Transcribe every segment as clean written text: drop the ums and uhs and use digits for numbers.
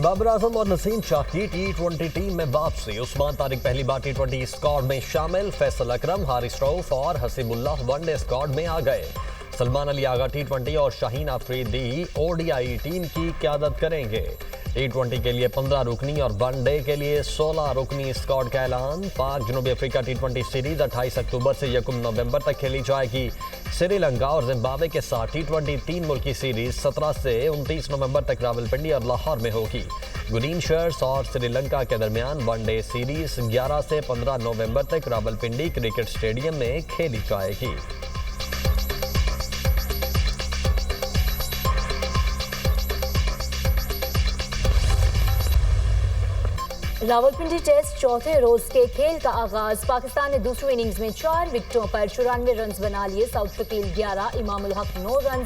बाबर आजम और नसीम शाह की T20 team में वापसी। उस्मान तारिक पहली बार T20 स्क्वाड में शामिल। फैसल अकरम, हारिस रऊफ और हसीबुल्लाह वनडे स्क्वाड में आ गए। सलमान अली आगा T20 और शाहीन अफरीदी ODI टीम की क़यादत करेंगे। T20 के लिए 15 रुकनी और वनडे के लिए 16 रुकनी स्क्वाड का ऐलान। पाक जनूबी अफ्रीका T20 सीरीज 28 अक्टूबर से 1 नवंबर तक खेली जाएगी। श्रीलंका और जिम्बाब्वे के साथ T20 3 मुल्की सीरीज 17 से 29 नवंबर तक रावलपिंडी और लाहौर में होगी। ग्रीन शर्ट्स और श्रीलंका के दरमियान वनडे सीरीज 11 से 15 नवंबर तक रावलपिंडी क्रिकेट स्टेडियम में खेली जाएगी। रावलपिंडी टेस्ट चौथे रोज के खेल का आगाज। पाकिस्तान ने दूसरी इनिंग्स में 4 विकेटों पर 94 रन बना लिए। साउथ शकील 11, इमामुल हक 9 रन,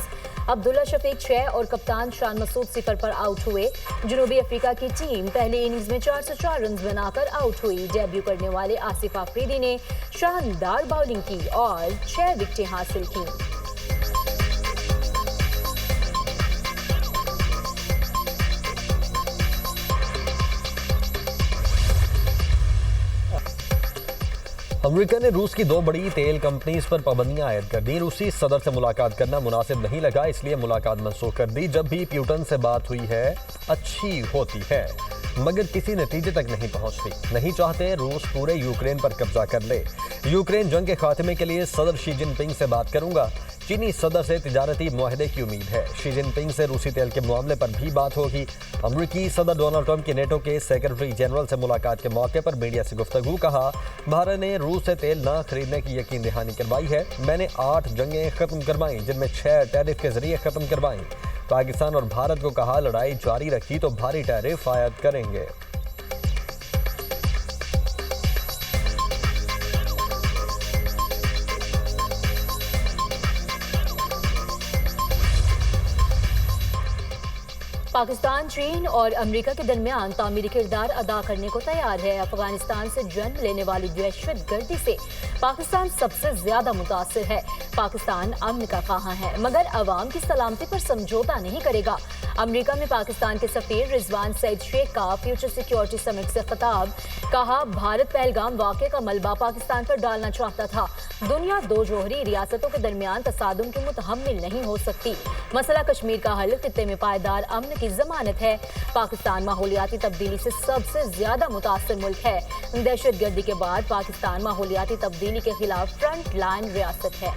अब्दुल्ला शफीक 6 और कप्तान शान मसूद 0 पर आउट हुए। जनूबी अफ्रीका की टीम पहली इनिंग्स में 404 रन बनाकर आउट हुई। डेब्यू करने वाले आसिफ अफरीदी ने शानदार बॉलिंग की और 6 विकेटें हासिल की। अमेरिका ने रूस की 2 बड़ी तेल कंपनीज पर पाबंदियां आयद कर दी। रूसी सदर से मुलाकात करना मुनासिब नहीं लगा, इसलिए मुलाकात मनसूख कर दी। जब भी प्यूटन से बात हुई है अच्छी होती है, मगर किसी नतीजे तक नहीं पहुंचती। नहीं चाहते रूस पूरे यूक्रेन पर कब्जा कर ले। यूक्रेन जंग के खात्मे के लिए सदर शी जिनपिंग से बात करूंगा। चीनी सदर से तिजारती मुआहदे की उम्मीद है। शी जिनपिंग से रूसी तेल के मामले पर भी बात होगी। अमरीकी सदर डोनाल्ड ट्रंप की नेटो के सेक्रेटरी जनरल से मुलाकात के मौके पर मीडिया से गुफ्तगू। कहा, भारत ने रूस से तेल न खरीदने की यकीन दहानी करवाई है। मैंने 8 जंगें खत्म करवाई, जिनमें 6 टैरिफ के जरिए खत्म करवाई। पाकिस्तान और भारत को कहा, लड़ाई जारी रखी तो भारी टैरिफ आयद करेंगे। पाकिस्तान चीन और अमेरिका के दरमियान तामीरी किरदार अदा करने को तैयार है। अफगानिस्तान से जन्म लेने वाली दहशतगर्दी से पाकिस्तान सबसे ज्यादा मुतासिर है। पाकिस्तान अमन का ख्वाह है, मगर अवाम की सलामती पर समझौता नहीं करेगा। अमेरिका में पाकिस्तान के सफीर रिजवान सईद शेख का फ्यूचर सिक्योरिटी समिट से खिताब। कहा, भारत पहलगाम वाक़े का मलबा पाकिस्तान पर डालना चाहता था। दुनिया 2 जोहरी रियासतों के दरमियान तसादुम की मुतहम्मिल नहीं हो सकती। मसला कश्मीर का हल खित्ते में पायदार अमन की जमानत है। पाकिस्तान माहौलियाती तब्दीली से सबसे ज्यादा मुतासर मुल्क है। दहशतगर्दी के बाद पाकिस्तान माहौलियाती तब्दीली के खिलाफ फ्रंट लाइन रियासत है।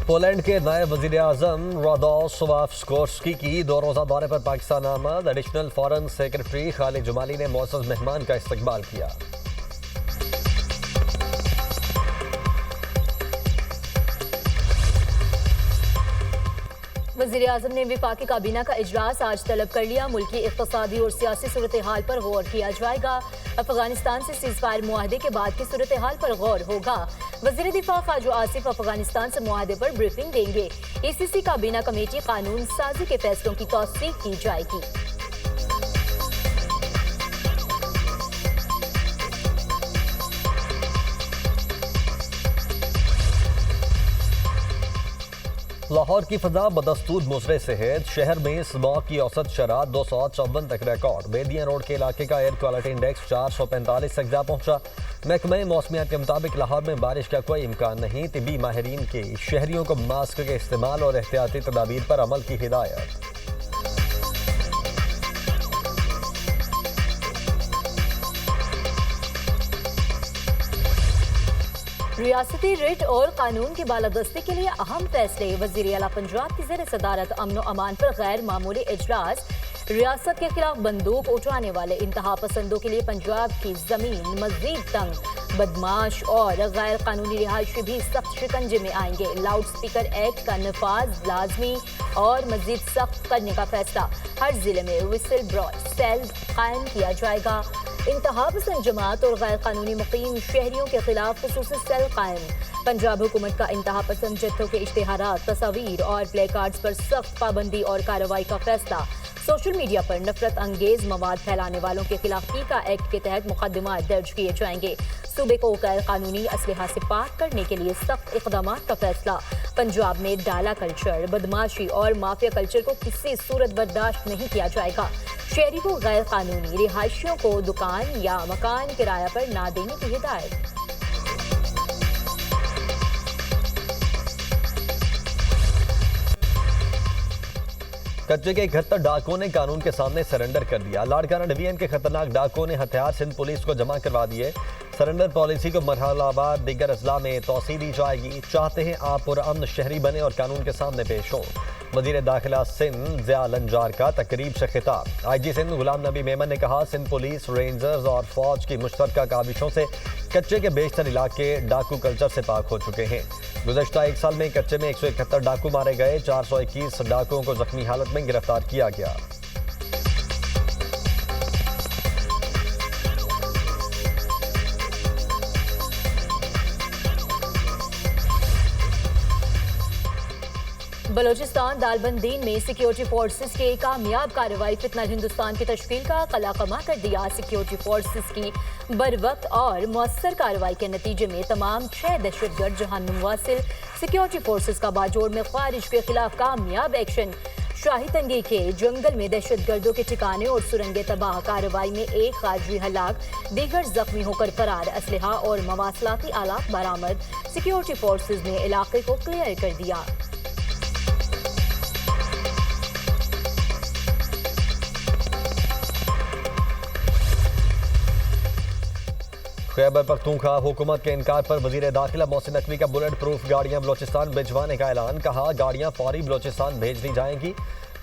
पोलैंड के नए वज़ीर-ए-आज़म रादोस्लाव-सिकोर्स्की की 2 रोज़ा दौरे पर पाकिस्तान आमद। Additional foreign secretary Khalid Jamali ने मुअज़्ज़ज़ मेहमान का इस्तकबाल किया। वज़ीर-ए-आज़म ने वफाकी काबीना का इजलास आज तलब कर लिया। मुल्की इक़्तिसादी और सियासी सूरत हाल पर गौर किया जाएगा। अफगानिस्तान से सीज़फायर मुआहदे के बाद की सूरत हाल पर गौर होगा। वज़ीर दिफा ख्वाजा आसिफ अफगानिस्तान से मुआहदे पर ब्रीफिंग देंगे। ECC काबीना कमेटी कानून साजी के फैसलों की तौसीक की जाएगी। लाहौर की फजा बदस्तूर मुजरे से है। शहर में स्मॉग की औसत शरह 254 तक रिकॉर्ड। बेदिया रोड के इलाके का एयर क्वालिटी इंडेक्स 445 तक जा पहुंचा। महकमे मौसमियात के मुताबिक लाहौर में बारिश का कोई इम्कान नहीं। तिबी माहिरीन की शहरियों को मास्क के इस्तेमाल और एहतियाती तदाबीर पर अमल की हिदायत। रियासती रिट और कानून की बालादस्ती के लिए अहम फैसले। वज़ीर आला पंजाब की ज़ेर सदारत अमन व अमान पर गैर मामूली इजलास। रियासत के खिलाफ बंदूक उठाने वाले इंतहा पसंदों के लिए पंजाब की जमीन मजीद तंग। बदमाश और गैर कानूनी रिहायशी भी सख्त शिकंजे में आएंगे। लाउड स्पीकर एक्ट का नफाज लाजमी और मजीद सख्त करने का फैसला। हर जिले में विसल ब्रॉड सेल कायम किया जाएगा। इंतहा पसंद जमात और गैर कानूनी मुकीम शहरियों के खिलाफ खुसूसी सेल कायम। पंजाब हुकूमत का इंतहा पसंद जत्थों के इश्तिहारात, तस्वीर और प्ले कार्ड्स पर सख्त पाबंदी और कार्रवाई का फैसला। सोशल मीडिया पर नफरत अंगेज मवाद फैलाने वालों के खिलाफ टीका एक्ट के तहत मुकदमा दर्ज किए जाएंगे। सूबे को गैर कानूनी असलहा से पाक करने के लिए सख्त इकदाम का फैसला। पंजाब में डाला कल्चर, बदमाशी और माफिया कल्चर को किसी सूरत बर्दाश्त नहीं किया जाएगा। शहरी को गैर कानूनी रिहायशियों को दुकान या मकान किराया पर ना देने की हिदायत। कच्चे के 71 डाकुओं ने कानून के सामने सरेंडर कर दिया। लाड़काना डिवीजन के खतरनाक डाकुओं ने हथियार सिंध पुलिस को जमा करवा दिए। सरेंडर पॉलिसी को मरहलावार दीगर अजला में तोसी दी जाएगी। चाहते हैं आप पुरअमन शहरी बने और कानून के सामने पेश हों। वजीर दाखिला सिंध ज़िया लंजार का तकरीब से खिताब। IG सिंध गुलाम नबी मेमन ने कहा, सिंध पुलिस, रेंजर्स और फौज की मुश्तरका काविशों से कच्चे के बेशतर इलाके डाकू कल्चर से पाक हो चुके हैं। गुज़श्ता एक साल में कच्चे में 171 डाकू मारे गए। 421 डाकुओं को जख्मी हालत में गिरफ्तार किया गया। बलोचिस्तान दालबंदीन में सिक्योरिटी फोर्सेस की कामयाब कार्रवाई फितनल हिंदुस्तान की तश्कील का कलाकमा कर दिया। सिक्योरिटी फोर्सेस की बरवक्त और मौसर कार्रवाई के नतीजे में तमाम 6 दहशतगर्द जहान्नुम वासिल। सिक्योरिटी फोर्सेस का बाजोड़ में खारिज के खिलाफ कामयाब एक्शन। शाही तंगी के जंगल में दहशतगर्दों के ठिकाने और सुरंगें तबाह। कार्रवाई में एक खारजी हलाक, दीगर जख्मी होकर फरार। असलहा और मवासलाती आलात बरामद। सिक्योरिटी फोर्सेस ने इलाके को क्लियर कर दिया। खैबर पख्तूनख्वा हुकूमत के इनकार पर वजीर दाखिला मोहसिन नकवी का बुलेट प्रूफ गाड़ियां बलोचिस्तान भिजवाने का ऐलान। कहा, गाड़ियां फौरी बलोचिस्तान भेज दी जाएंगी।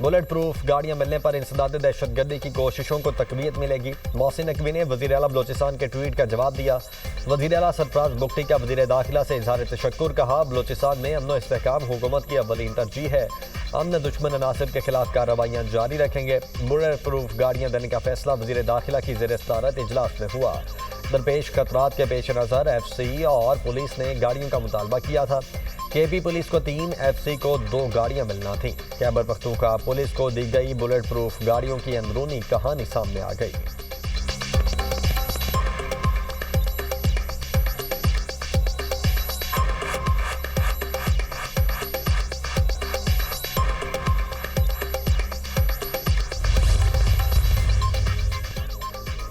बुलेट प्रूफ गाड़ियां मिलने पर इंसदाद दहशतगर्दी की कोशिशों को तकवीत मिलेगी। मोहसिन नकवी ने वजीर आला बलोचिस्तान के ट्वीट का जवाब दिया। वजीर आला सरफराज बुगटी का वजीर दाखिला से इजहार तशक्कुर। कहा, बलोचिस्तान में अमन व इस्तेहकाम हुकूमत की अव्वलीन तरजीह है। अमन दुश्मन अनासिर के खिलाफ कार्रवाइयाँ जारी रखेंगे। बुलेट प्रूफ गाड़ियाँ देने का फैसला वजीर दाखिला की ज़ेर सदारत इजलास में हुआ। दरपेश खतरात के पेश नज़र FC और पुलिस ने गाड़ियों का मुतालबा किया था। KP पुलिस को 3, FC को 2 गाड़ियां मिलना थी। खैबर पख्तूनख्वा पुलिस को दी गई बुलेट प्रूफ गाड़ियों की अंदरूनी कहानी सामने आ गई।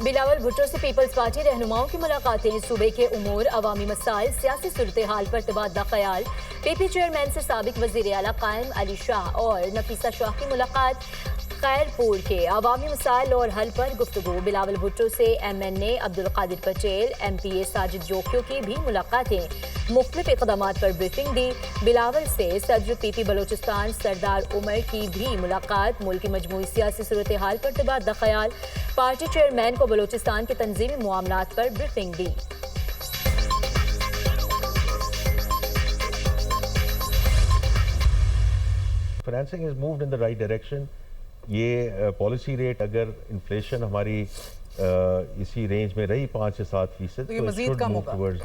बिलावल भुट्टो से पीपल्स पार्टी रहनुमाओं की मुलाकातें। सूबे के उमूर, अवामी मसाइल, सियासी सूरत हाल पर तबादला ख्याल। PP चेयरमैन से साबिक वज़ीर आला कायम अली शाह और नफीसा शाह की मुलाकात। खैरपुर के अवामी मसाइल और हल पर गुफ्तगू। बिलावल भुट्टो से MNA अब्दुल कादिर पटेल, MPA साजिद जोकियों की भी मुलाकातें। मुख्तलिफ इक़दामात पर ब्रीफिंग दी। बिलावल से सदर PP बलोचिस्तान सरदार उमर की भी मुलाकात। मुल्क की मजमूई सियासी सूरत हाल पर तबादला ख्याल। पार्टी चेयरमैन को बलोचिस्तान के तंजीमी मामलात पर briefing the. Financing is moved in the right direction. ये पॉलिसी रेट अगर इन्फ्लेशन हमारी इसी रेंज में रही 5 से 7%, तो ये मजीद कम होगा टुवर्ड्स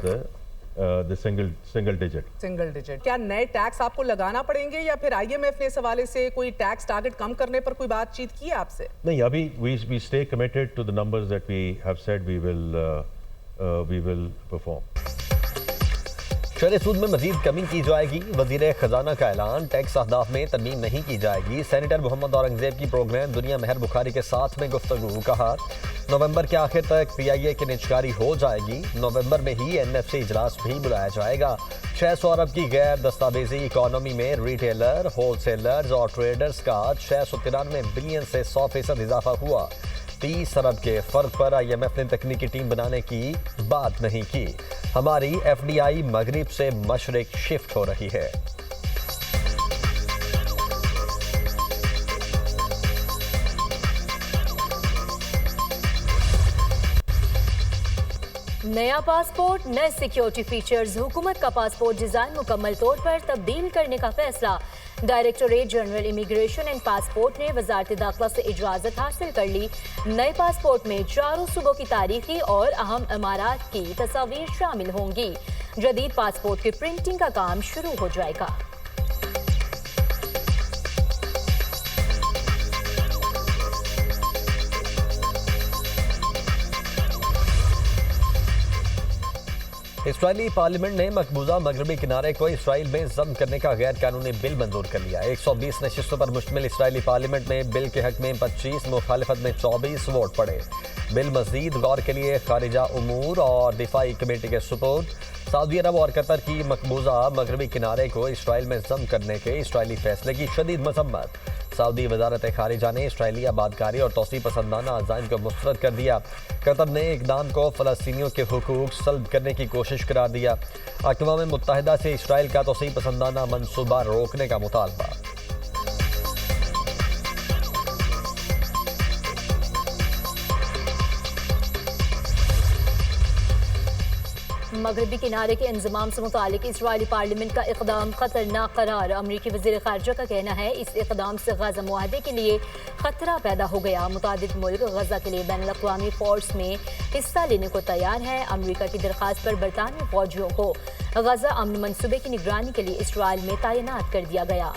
द सिंगल डिजिट। क्या नए टैक्स आपको लगाना पड़ेंगे या फिर IMF ने इस हवाले से कोई टैक्स टारगेट कम करने पर कोई बातचीत की है आपसे? नहीं, अभी we stay committed to the numbers that we have said we will perform. शहर सूद में मजीद कमी की जाएगी। वजीर खजाना का ऐलान। टैक्स अहदाफ में तरमीम नहीं की जाएगी। सेनेटर मोहम्मद औरंगजेब की प्रोग्राम दुनिया मेहर बुखारी के साथ में गुफ्तगू। कहा, नवंबर के आखिर तक PIA की निजकारी हो जाएगी। नवंबर में ही NFC इजलास भी बुलाया जाएगा। 600 अरब की गैर दस्तावेजी इकॉनमी में रिटेलर, होलसेलर्स और ट्रेडर्स का 693 बिलियन से 100% इजाफा हुआ। 30 अरब के फर्क पर IMF ने तकनीकी टीम बनाने की बात नहीं की। हमारी FDI मगरिब से मशरिक शिफ्ट हो रही है। नया पासपोर्ट, नए सिक्योरिटी फीचर्स। हुकूमत का पासपोर्ट डिजाइन मुकम्मल तौर पर तब्दील करने का फैसला। Directorate general immigration and passport ने वजारत दाखिला से इजाज़त हासिल कर ली। नए पासपोर्ट में 4 सूबों की तारीखी और अहम इमारत की तस्वीर शामिल होंगी। जदीद पासपोर्ट की प्रिंटिंग का काम शुरू हो जाएगा। इसराइली पार्लियामेंट ने मकबूजा मगरबी किनारे को इसराइल में जब्त करने का गैर कानूनी बिल मंजूर कर लिया। 120 नशिस्तों पर मुश्तमिल इसराइली पार्लियामेंट में बिल के हक में 25, मुखालिफत में 24 वोट पड़े। बिल मजीद गौर के लिए खारिजा उमूर और दिफाई कमेटी के सुपुर्द। सऊदी अरब और कतर की मकबूजा मगरबी किनारे को इसराइल में जब्त करने के इसराइली फैसले की शदीद मजम्मत। सऊदी वजारत खारिजा ने इसराइली आबादकारी और तोसी पसंदाना अज़ाइम को मुस्तरद कर दिया। कतर ने इक़दाम को फ़लस्तीनियों के हुकूक सल्ब करने की कोशिश करार दिया। अक़वाम मुत्तहिदा से इसराइल का तोसी पसंदाना मनसूबा रोकने का मुतालबा। मगरबी किनारे के इंजमाम से मुतालिक इसराइली पार्लियामेंट का इक़दाम खतरनाक करार। अमरीकी वज़ीर ख़ारिजा का कहना है इस इक़दाम से गज़ा मुआहदे के लिए खतरा पैदा हो गया। मुतादिद मुल्क गज़ा के लिए बैनुल अक़वामी फ़ोर्स में हिस्सा लेने को तैयार है। अमरीका की दरख्वास्त पर बरतानवी फ़ौजियों को गज़ा अमन मनसूबे की निगरानी के लिए इसराइल में तैनात कर दिया गया।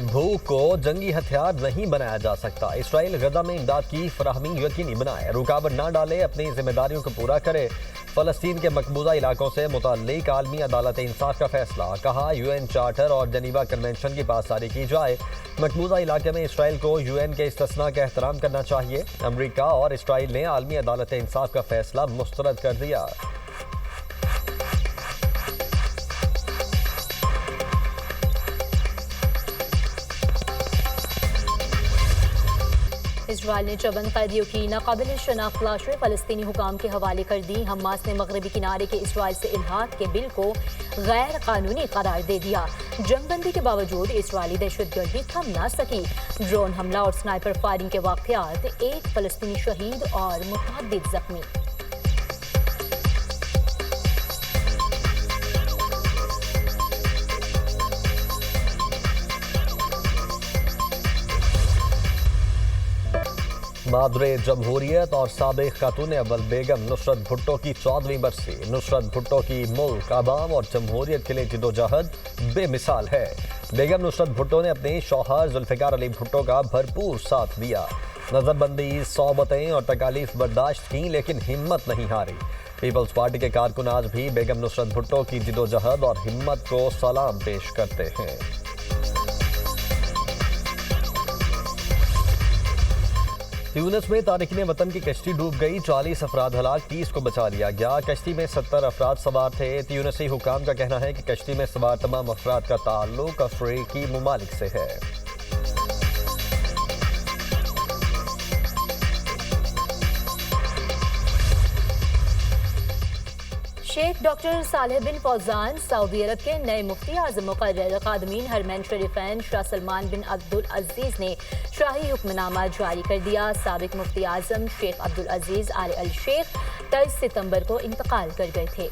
भूख को जंगी हथियार नहीं बनाया जा सकता। इसराइल गजा में इमदाद की फराहमी यकीनी बनाए, रुकावट ना डाले, अपनी जिम्मेदारियों को पूरा करे। फ़लस्तीन के मकबूजा इलाकों से मुताल्लिक आलमी अदालत इंसाफ का फैसला। कहा यूएन चार्टर और जनीवा कन्वेंशन की पासदारी की जाए। मकबूजा इलाके में इसराइल को यूएन के इस्तिस्ना का एहतराम करना चाहिए। अमरीका और इसराइल ने आलमी अदालत इंसाफ का फैसला मुस्तरद कर दिया। इसराइल ने 54 कैदियों की नाकाबिल शनाख्त लाशें फ़लस्तीनी हुकाम के हवाले कर दी। हमास ने मगरबी किनारे के इसराइल से इल्हाक के बिल को गैर कानूनी करार दे दिया। जंगबंदी के बावजूद इसराइली दहशतगर्दी थम ना सकी। ड्रोन हमला और स्नाइपर फायरिंग के वाक़यात, एक फ़लस्तीनी शहीद और मुतअद्दिद जख्मी। मादरे जमहूरियत और साबिक़ खातून अव्वल बेगम नुसरत भुट्टो की 14वीं बरसी। नुसरत भुट्टो की मुल्क, आवाम और जमहूरियत के लिए जिदोजहद बेमिसाल है। बेगम नुसरत भुट्टो ने अपने शौहर जुल्फ़िकार अली भुट्टो का भरपूर साथ दिया। नज़रबंदी, सौबतें और तकालीफ बर्दाश्त की, लेकिन हिम्मत नहीं हारी। पीपल्स पार्टी के कारकुन आज भी बेगम नुसरत भुट्टो की जिदोजहद और हिम्मत को सलाम पेश करते हैं। ट्यूनिस में तारिकीन वतन की कश्ती डूब गई, 40 अफराद हलाक, 30 को बचा लिया गया। कश्ती में 70 अफराद सवार थे। ट्यूनिसी हुकाम का कहना है कि कश्ती में सवार तमाम अफराद का ताल्लुक अफ्रीकी ममालिक से है। शेख डॉक्टर सालेह बिन फौजान सऊदी अरब के नए मुफ्ती आज़म मुकर्रर। खादमीन हरमैन शरीफैन शाह सलमान बिन अब्दुल अजीज ने शाही हुक्मनामा जारी कर दिया। साबिक मुफ्ती आज़म शेख अब्दुल अजीज आल शेख 23 सितंबर को इंतकाल कर गए थे।